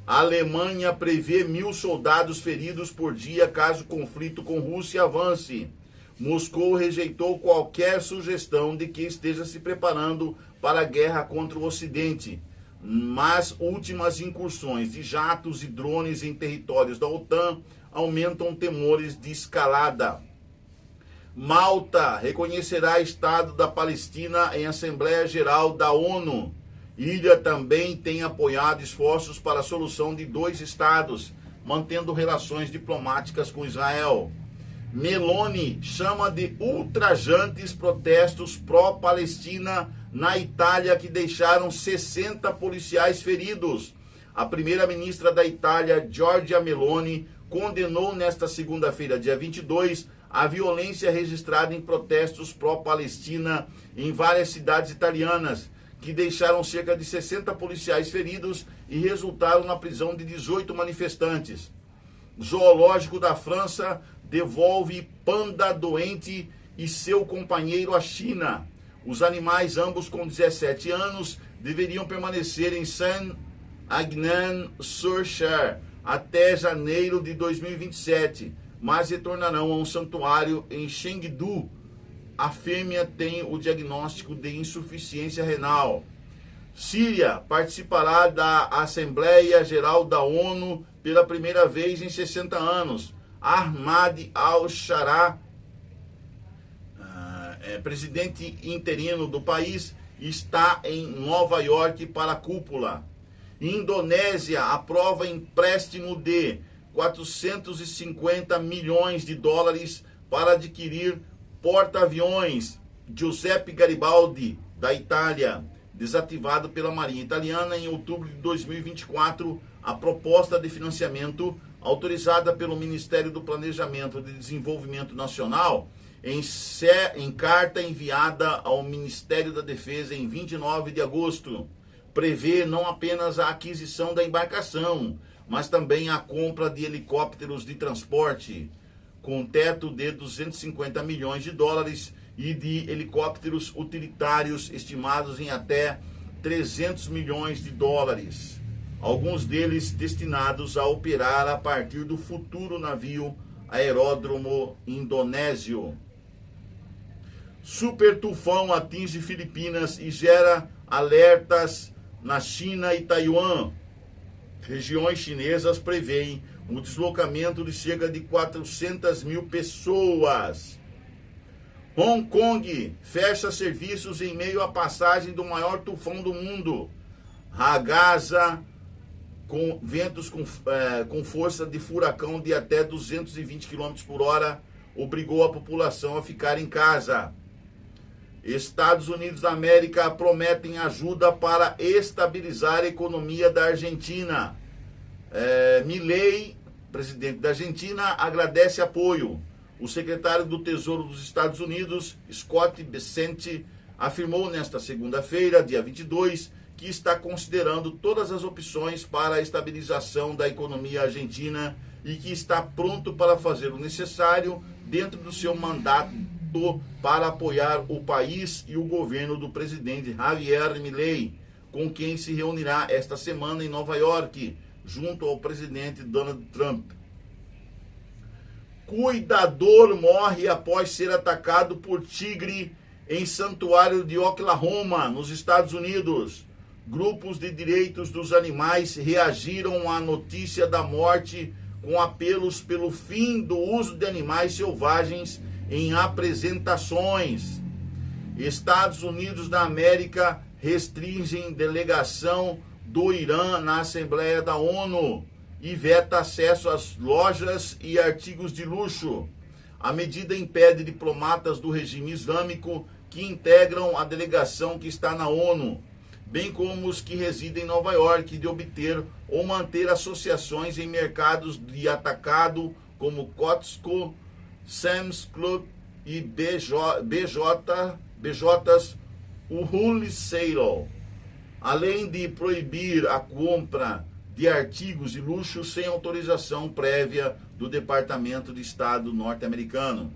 A Alemanha prevê 1.000 soldados feridos por dia caso o conflito com Rússia avance. Moscou rejeitou qualquer sugestão de que esteja se preparando para a guerra contra o Ocidente. Mas últimas incursões de jatos e drones em territórios da OTAN aumentam temores de escalada. Malta reconhecerá Estado da Palestina em Assembleia Geral da ONU. Ilha também tem apoiado esforços para a solução de 2 estados, mantendo relações diplomáticas com Israel. Meloni chama de ultrajantes protestos pró-Palestina na Itália que deixaram 60 policiais feridos. A primeira-ministra da Itália, Giorgia Meloni, condenou nesta segunda-feira, dia 22, a violência registrada em protestos pró-Palestina em várias cidades italianas, que deixaram cerca de 60 policiais feridos e resultaram na prisão de 18 manifestantes. Zoológico da França devolve panda doente e seu companheiro à China. Os animais, ambos com 17 anos, deveriam permanecer em Saint-Agnan-sur-Cher até janeiro de 2027, mas retornarão a um santuário em Chengdu. A fêmea tem o diagnóstico de insuficiência renal. Síria participará da Assembleia Geral da ONU pela primeira vez em 60 anos. Ahmad al-Sharaa, presidente interino do país, está em Nova York para a cúpula. Indonésia aprova empréstimo de 450 milhões de dólares para adquirir porta-aviões Giuseppe Garibaldi, da Itália. Desativado pela Marinha Italiana em outubro de 2024, a proposta de financiamento, autorizada pelo Ministério do Planejamento e Desenvolvimento Nacional, em carta enviada ao Ministério da Defesa em 29 de agosto, prevê não apenas a aquisição da embarcação, mas também a compra de helicópteros de transporte, com teto de 250 milhões de dólares e de helicópteros utilitários estimados em até 300 milhões de dólares, alguns deles destinados a operar a partir do futuro navio aeródromo indonésio. Super tufão atinge Filipinas e gera alertas na China e Taiwan. Regiões chinesas prevêem o deslocamento de cerca de 400 mil pessoas. Hong Kong fecha serviços em meio à passagem do maior tufão do mundo. Ragasa, com ventos com força de furacão de até 220 km por hora, obrigou a população a ficar em casa. Estados Unidos da América prometem ajuda para estabilizar a economia da Argentina. Milei, presidente da Argentina, agradece apoio. O secretário do Tesouro dos Estados Unidos, Scott Bessent, afirmou nesta segunda-feira, dia 22, que está considerando todas as opções para a estabilização da economia argentina e que está pronto para fazer o necessário dentro do seu mandato para apoiar o país e o governo do presidente Javier Milei, com quem se reunirá esta semana em Nova York, junto ao presidente Donald Trump. Cuidador morre após ser atacado por tigre em santuário de Oklahoma, nos Estados Unidos. Grupos de direitos dos animais reagiram à notícia da morte com apelos pelo fim do uso de animais selvagens em apresentações. Estados Unidos da América restringem delegação do Irã na Assembleia da ONU e veta acesso às lojas e artigos de luxo. A medida impede diplomatas do regime islâmico que integram a delegação que está na ONU, bem como os que residem em Nova York, de obter ou manter associações em mercados de atacado como Costco, Sam's Club e BJ's Wholesale, além de proibir a compra de artigos de luxo sem autorização prévia do Departamento de Estado norte-americano.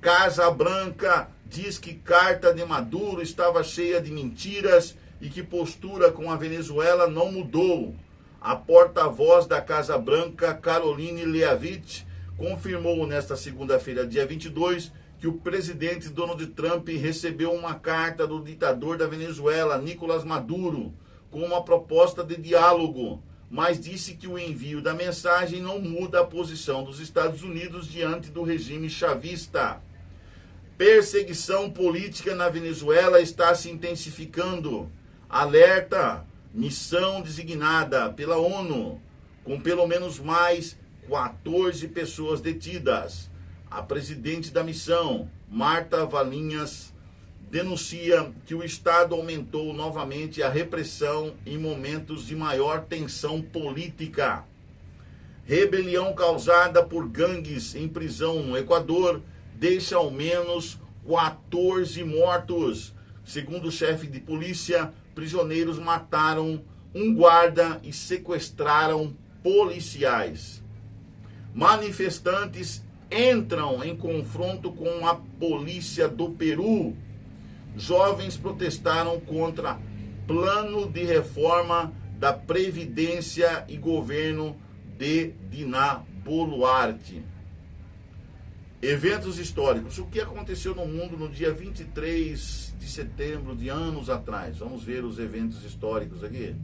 Casa Branca diz que carta de Maduro estava cheia de mentiras e que postura com a Venezuela não mudou. A porta-voz da Casa Branca, Caroline Leavitt, confirmou nesta segunda-feira, dia 22, que o presidente Donald Trump recebeu uma carta do ditador da Venezuela, Nicolás Maduro, com uma proposta de diálogo, mas disse que o envio da mensagem não muda a posição dos Estados Unidos diante do regime chavista. Perseguição política na Venezuela está se intensificando. Alerta, missão designada pela ONU, com pelo menos mais 14 pessoas detidas. A presidente da missão, Marta Valinhas, denuncia que o Estado aumentou novamente a repressão em momentos de maior tensão política. Rebelião causada por gangues em prisão no Equador deixa ao menos 14 mortos. Segundo o chefe de polícia, prisioneiros mataram um guarda e sequestraram policiais. Manifestantes entram em confronto com a polícia do Peru. Jovens protestaram contra plano de reforma da Previdência e governo de Dina Boluarte. Eventos históricos. O que aconteceu no mundo no dia 23 de setembro de anos atrás? Vamos ver os eventos históricos aqui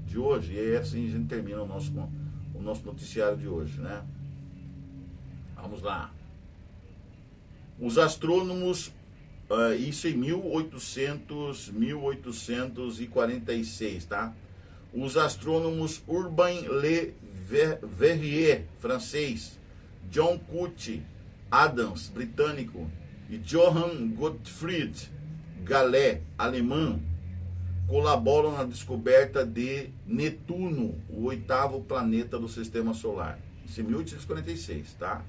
de hoje. E assim a gente termina o nosso noticiário de hoje, né? Vamos lá. Os astrônomos, isso em 1846, tá? Os astrônomos Urbain Le Verrier, francês, John Coote Adams, britânico, e Johann Gottfried Galle, alemão, colaboram na descoberta de Netuno, o 8º planeta do Sistema Solar. Isso em 1846, tá?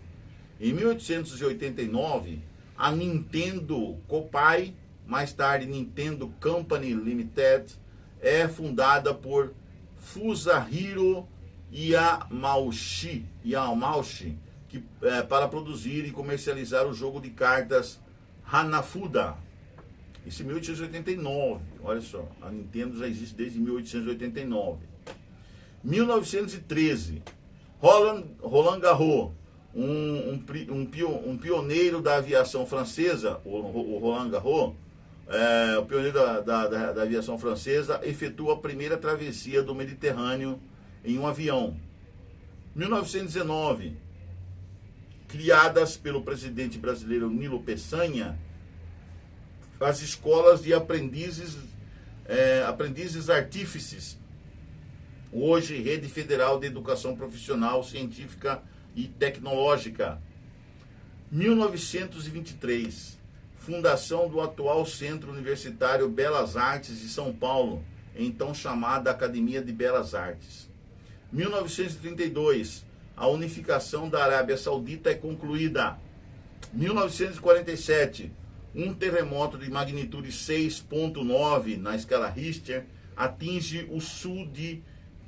Em 1889, a Nintendo Kopai, mais tarde Nintendo Company Limited, é fundada por Fusahiro Yamauchi, para produzir e comercializar o jogo de cartas Hanafuda. Isso em 1889, olha só, a Nintendo já existe desde 1889. 1913, Roland Garros, um pioneiro da aviação francesa, o Roland Garros, o pioneiro da aviação francesa, efetua a primeira travessia do Mediterrâneo em um avião. 1919, criadas pelo presidente brasileiro Nilo Peçanha, as escolas de aprendizes artífices, hoje Rede Federal de Educação Profissional, Científica e Tecnológica. 1923, fundação do atual Centro Universitário Belas Artes de São Paulo, então chamada Academia de Belas Artes. 1932, a unificação da Arábia Saudita é concluída. 1947, um terremoto de magnitude 6,9 na escala Richter atinge o sul de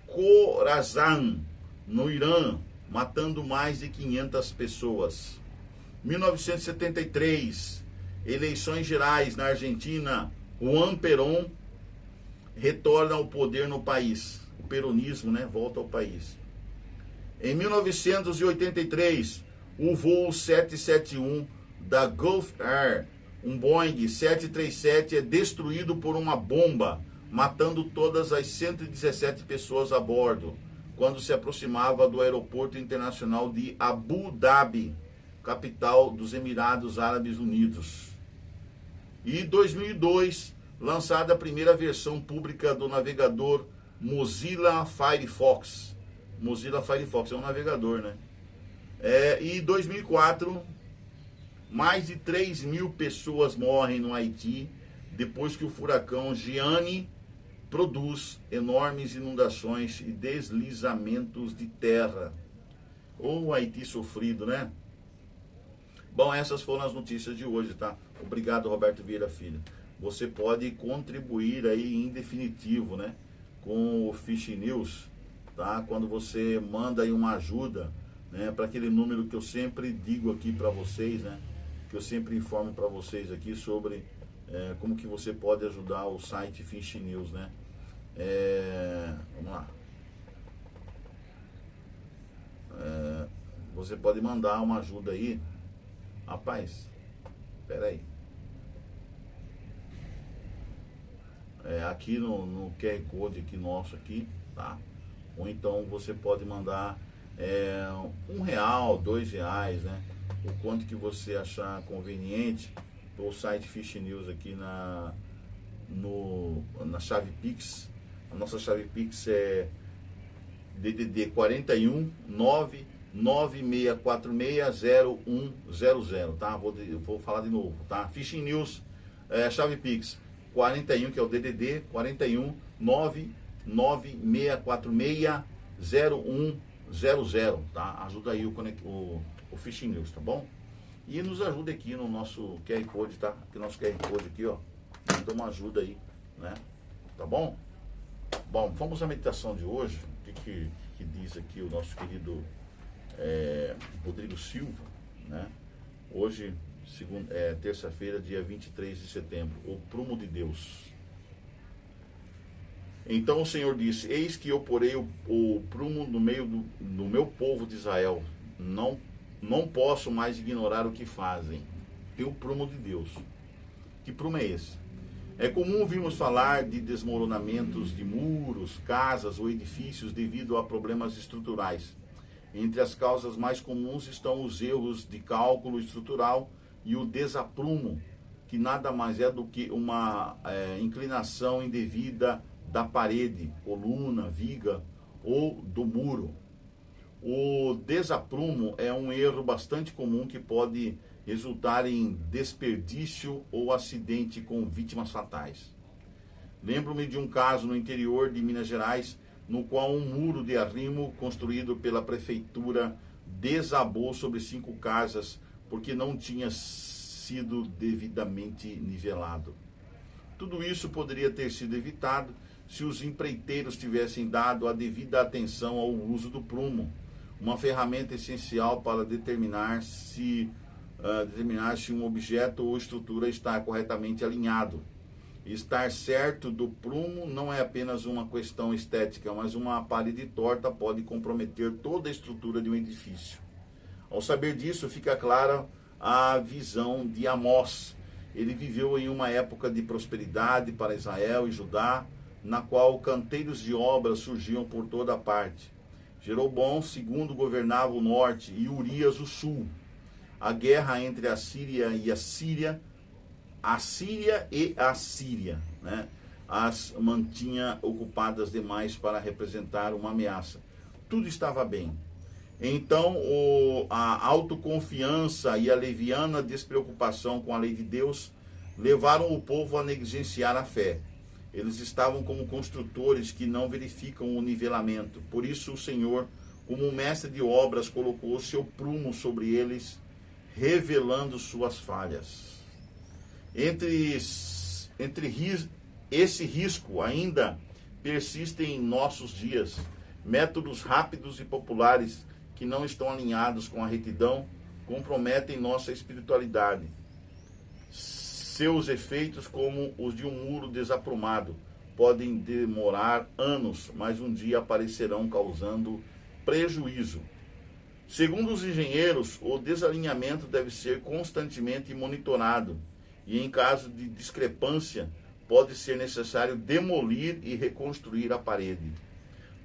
Khorasan, no Irã, matando mais de 500 pessoas. 1973, eleições gerais na Argentina, Juan Perón retorna ao poder no país. O peronismo, né, volta ao país. Em 1983, o voo 771 da Gulf Air, um Boeing 737, é destruído por uma bomba, matando todas as 117 pessoas a bordo, quando se aproximava do aeroporto internacional de Abu Dhabi, capital dos Emirados Árabes Unidos. E 2002, lançada a primeira versão pública do navegador Mozilla Firefox. Mozilla Firefox é um navegador, né? E 2004, mais de 3.000 pessoas morrem no Haiti depois que o furacão Gianni produz enormes inundações e deslizamentos de terra. O Haiti sofrido, né? Bom, essas foram as notícias de hoje, tá? Obrigado, Roberto Vieira Filho. Você pode contribuir aí em definitivo, né, com o Fish News, tá? Quando você manda aí uma ajuda, né, para aquele número que eu sempre digo aqui para vocês, né, que eu sempre informo para vocês aqui sobre como que você pode ajudar o site Fish News, né? Vamos lá. Você pode mandar uma ajuda aí. Rapaz, espera aí. Aqui no QR Code aqui nosso aqui, tá? Ou então você pode mandar R$1, R$2, né? O quanto que você achar conveniente para o site Fish News aqui na chave Pix. A nossa chave Pix é DDD 41 996460100, tá? Vou falar de novo, tá? Fish News, chave Pix 41, que é o DDD 41 996460100, tá? Ajuda aí o Fish News, tá bom? E nos ajuda aqui no nosso QR Code, tá? Aqui nosso QR Code aqui, ó. Então uma ajuda aí, né? Tá bom? Bom, vamos à meditação de hoje. O que diz aqui o nosso querido Rodrigo Silva, né? Hoje, terça-feira, dia 23 de setembro, o prumo de Deus. Então o Senhor disse: eis que eu porei o prumo no meio do meu povo de Israel. Não posso mais ignorar o que fazem. Tem o prumo de Deus. Que prumo é esse? É comum ouvirmos falar de desmoronamentos de muros, casas ou edifícios devido a problemas estruturais. Entre as causas mais comuns estão os erros de cálculo estrutural e o desaprumo, que nada mais é do que uma inclinação indevida da parede, coluna, viga ou do muro. O desaprumo é um erro bastante comum que pode resultar em desperdício ou acidente com vítimas fatais. Lembro-me de um caso no interior de Minas Gerais, no qual um muro de arrimo construído pela prefeitura desabou sobre 5 casas porque não tinha sido devidamente nivelado. Tudo isso poderia ter sido evitado se os empreiteiros tivessem dado a devida atenção ao uso do prumo, uma ferramenta essencial para determinar se um objeto ou estrutura está corretamente alinhado. Estar certo do prumo não é apenas uma questão estética, mas uma parede torta pode comprometer toda a estrutura de um edifício. Ao saber disso, fica clara a visão de Amós. Ele viveu em uma época de prosperidade para Israel e Judá, na qual canteiros de obras surgiam por toda parte. Jeroboão II governava o norte e Urias o sul. A guerra entre a Síria e a Síria, né, as mantinha ocupadas demais para representar uma ameaça. Tudo estava bem. Então, a autoconfiança e a leviana despreocupação com a lei de Deus levaram o povo a negligenciar a fé. Eles estavam como construtores que não verificam o nivelamento. Por isso o Senhor, como mestre de obras, colocou o seu prumo sobre eles, revelando suas falhas. Esse risco ainda persiste em nossos dias. Métodos rápidos e populares que não estão alinhados com a retidão comprometem nossa espiritualidade. Seus efeitos, como os de um muro desaprumado, podem demorar anos, mas um dia aparecerão causando prejuízo. Segundo os engenheiros, o desalinhamento deve ser constantemente monitorado e, em caso de discrepância, pode ser necessário demolir e reconstruir a parede.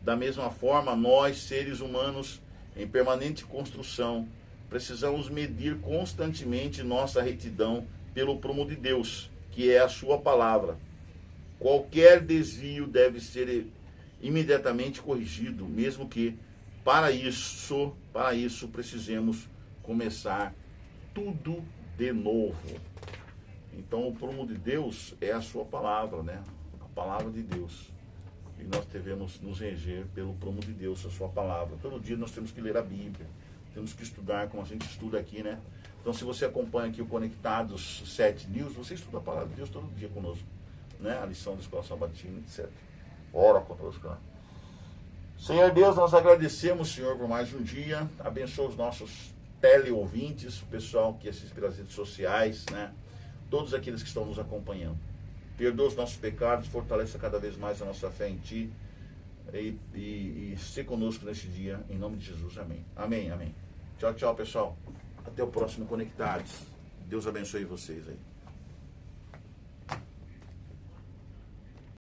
Da mesma forma, nós, seres humanos, em permanente construção, precisamos medir constantemente nossa retidão pelo prumo de Deus, que é a sua palavra. Qualquer desvio deve ser imediatamente corrigido, mesmo que para isso precisemos começar tudo de novo. Então o prumo de Deus é a sua palavra, né? A palavra de Deus. E nós devemos nos reger pelo prumo de Deus, a sua palavra. Todo dia nós temos que ler a Bíblia, temos que estudar como a gente estuda aqui, né? Então, se você acompanha aqui o Conectados 7 News, você estuda a palavra de Deus todo dia conosco, né? A lição da Escola Sabatina, etc. Ora conosco, né? Senhor Deus, nós agradecemos, Senhor, por mais um dia. Abençoa os nossos teleouvintes, o pessoal que assiste pelas redes sociais, né? Todos aqueles que estão nos acompanhando. Perdoa os nossos pecados, fortaleça cada vez mais a nossa fé em Ti e ser conosco neste dia, em nome de Jesus. Amém. Amém, amém. Tchau, tchau, pessoal. Até o próximo Conectados. Deus abençoe vocês aí.